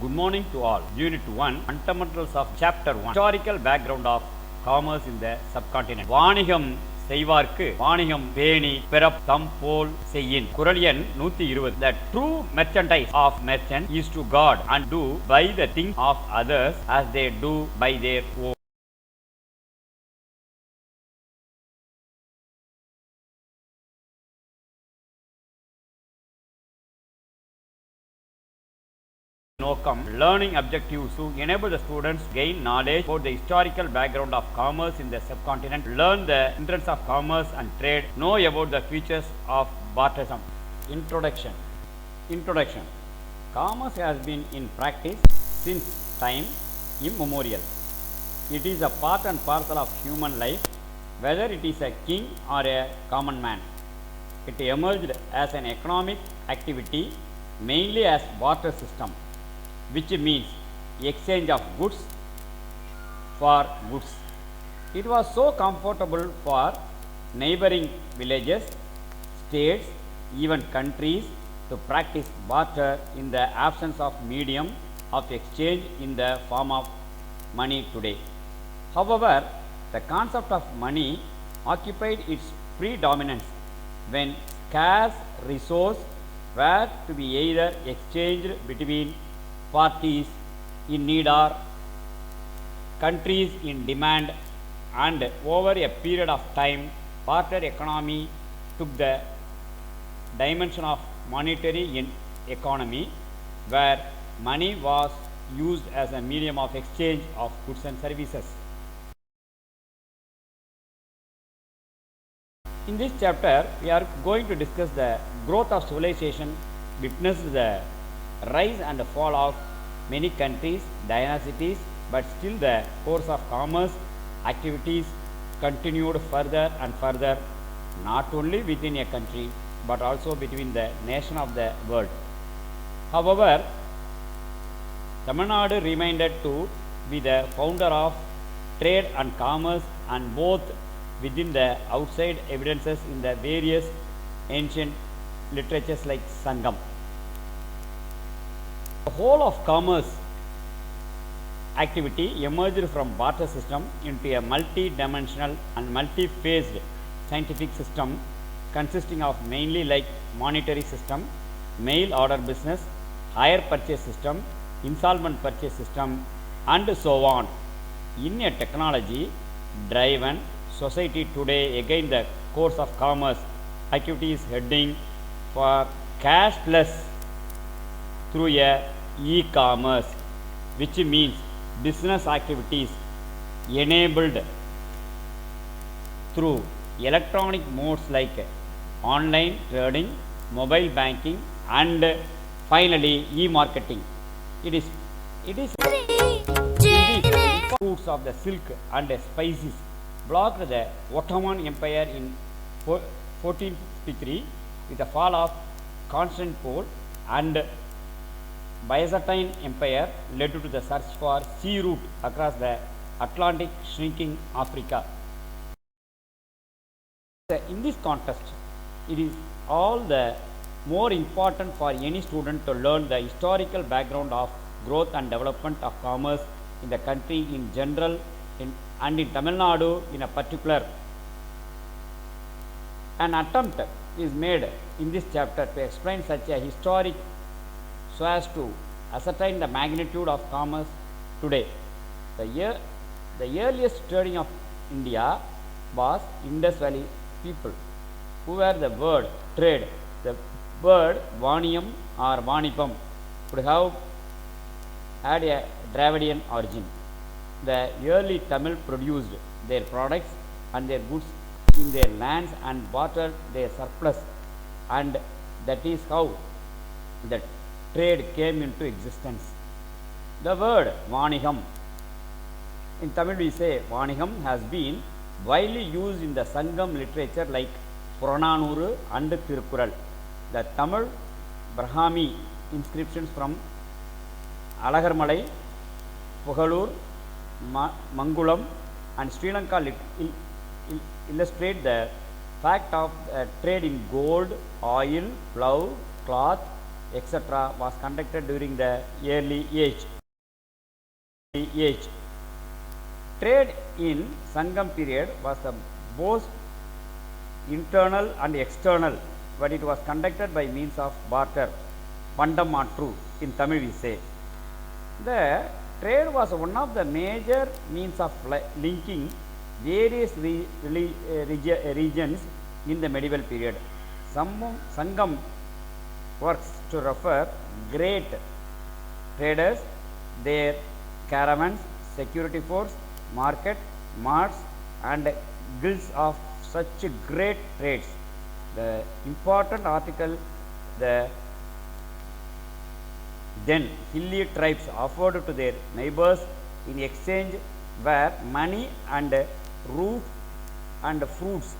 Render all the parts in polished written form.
Good morning to all. Unit 1, Fundamentals of Chapter 1, Historical Background of Commerce in the Subcontinent. வாணிகம் செய்வார்க்கு வாணிகம் பேணி பிறப் போல் செய்யின். குறள் எண் 120. The true merchandise of merchant is to guard and do by the things of others as they do by their own. நோக்கம் learning objectives to enable the students gain knowledge about the historical background of commerce in the subcontinent, learn the entrance of commerce and trade, know about the features of barterism. Introduction. Commerce has been in practice since time immemorial. It is a part and parcel of human life, whether it is a king or a common man. It emerged as an economic activity mainly as barter system, which means exchange of goods for goods. It was so comfortable for neighboring villages, states, even countries to practice barter in the absence of medium of exchange in the form of money today. However, the concept of money occupied its predominance when scarce resources were to be either exchanged between parties in need or countries in demand, and over a period of time barter economy took the dimension of monetary economy, where money was used as a medium of exchange of goods and services. In this chapter we are going to discuss the growth of civilization witnessed the rise and fall of many countries, dynasties, but still the course of commerce activities continued further and further, not only within a country but also between the nation of the world. However, Tamil Nadu remained to be the founder of trade and commerce, and both within the outside evidences in the various ancient literatures like Sangam. The whole of commerce activity emerged from barter system into a multi-dimensional and multi-phased scientific system consisting of mainly like monetary system, mail order business, hire purchase system, installment purchase system, and so on. In a technology driven society today, again the course of commerce activity is heading for cashless through a e-commerce, which means business activities enabled through electronic modes like online trading, mobile banking, and finally e-marketing. It is foods of the silk and spices blocked the Ottoman Empire in 1453 with the fall of Constantinople, and Byzantine Empire led to the search for sea route across the Atlantic, shrinking Africa. In this context, it is all the more important for any student to learn the historical background of growth and development of commerce in the country in general and in Tamil Nadu in a particular. An attempt is made in this chapter to explain such a historic so as to ascertain the magnitude of commerce today. The earliest trading of India was Indus Valley people, who were the word trade. The word vaniyam or vanipam would have had a Dravidian origin. The early Tamil produced their products and their goods in their lands and bartered their surplus, and that is how the trade came into existence. The word vanigam, in Tamil we say vanigam, has been widely used in the Sangam literature like Purananuru and Tirukkural. The Tamil Brahmi inscriptions from Alagarmalai, Pugalur, Mangulam, and Sri Lanka illustrate the fact of trade in gold, oil, plough, cloth, etc. was conducted during the early age. Trade in Sangam period was both internal and external, but it was conducted by means of barter, Pandamatru in Tamil we say. The trade was one of the major means of linking various regions in the medieval period. Sangam works to refer great traders, their caravans, security force, market, marts and guilds of such great trades. The important article, the then hilly tribes offered to their neighbors in exchange were money and roof and fruits,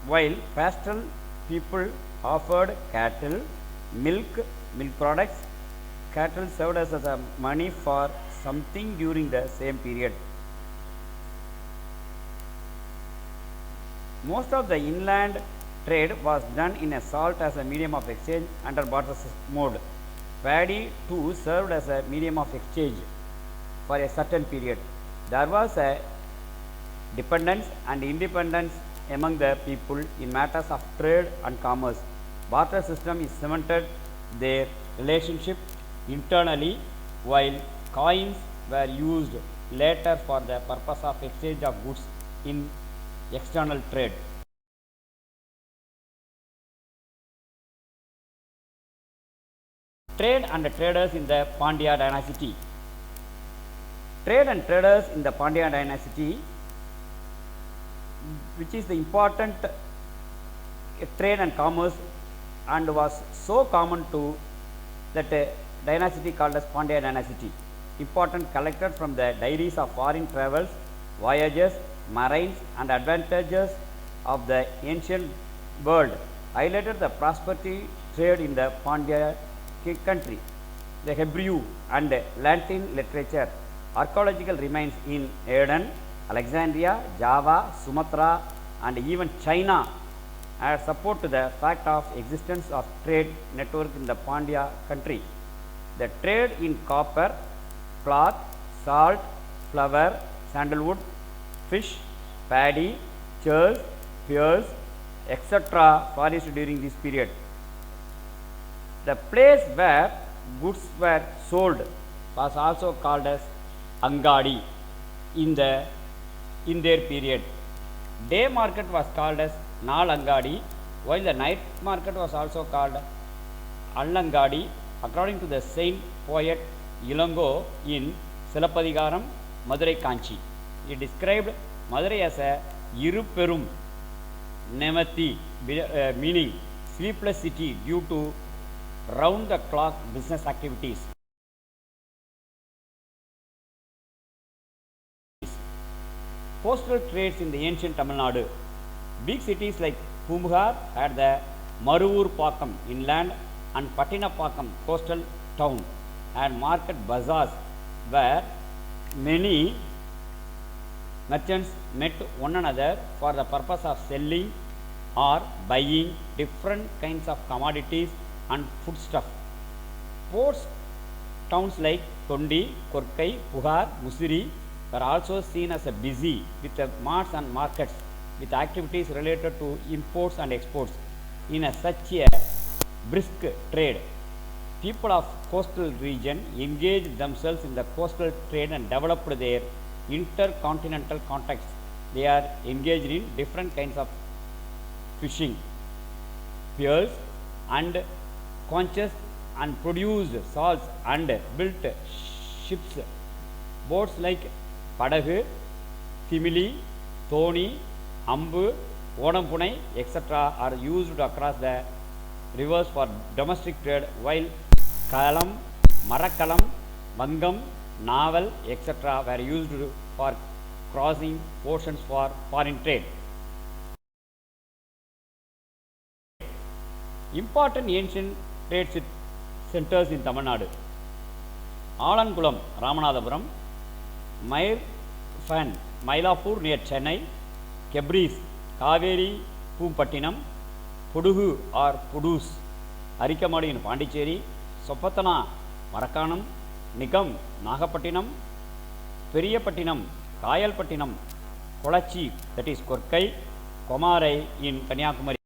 while pastoral people offered cattle, milk products. Cattle served as a money for something during the same period. Most of the inland trade was done in a salt as a medium of exchange under barter mode. Paddy too served as a medium of exchange for a certain period. There was a dependence and independence among the people in matters of trade and commerce. Barter system is cemented their relationship internally, while coins were used later for the purpose of exchange of goods in external trade. Trade and traders in the Pandya dynasty. Trade and traders in the Pandya dynasty, which is the important trade and commerce and was so common to that dynasty called as Pandya dynasty. Important collected from the diaries of foreign travels, voyages, marines and advantages of the ancient world highlighted the prosperity trade in the Pandya country. The Hebrew and Latin literature, archaeological remains in Aden, Alexandria, Java, Sumatra and even China add support to the fact of existence of trade network in the Pandya country. The trade in copper, cloth, salt, flour, sandalwood, fish, paddy, chairs, pears, etc. flourished during this period. The place where goods were sold was also called as Angadi in their period. Day market was called as Nalangadi, while the night market was also called Allangadi, according to the saint poet Ilango in Silappadigaram, Madurai Kanchi. He described Madurai as a Iruperum Nemati, meaning sleepless city due to round the clock business activities. Coastal trades in the ancient Tamil Nadu. Big cities like Pumbugar had the Maruvur Pakam inland and Patinapakam coastal town had market bazaars where many merchants met one another for the purpose of selling or buying different kinds of commodities and foodstuff. Ports towns like Tondi, Korkai, Pugar, Musiri were also seen as busy with marts and markets with activities related to imports and exports. In such a brisk trade, people of coastal region engaged themselves in the coastal trade and developed their intercontinental contacts. They are engaged in different kinds of fishing, piers and conches and produced salts and built ships. Boats like Padagu, Thimili, Thoni, Ambu, Odampunai, etc. are used across the rivers for domestic trade, while Kalam, Marakalam, Bangam, Naval, etc. were used for crossing oceans for foreign trade. Important ancient trade centers in Tamil Nadu. Alankulam, Ramanathapuram, Mairfan, Mylapore near Chennai, Kebris, Kaveri, Pumpattinam, Pudugu or Pudus, Arikamadu in Pondicherry, Sopatana, Marakanam, Nikam, Nagapattinam, Periyapattinam, Kayalpattinam, Kolachi, that is Korkai, Komarai in Kanyakumari.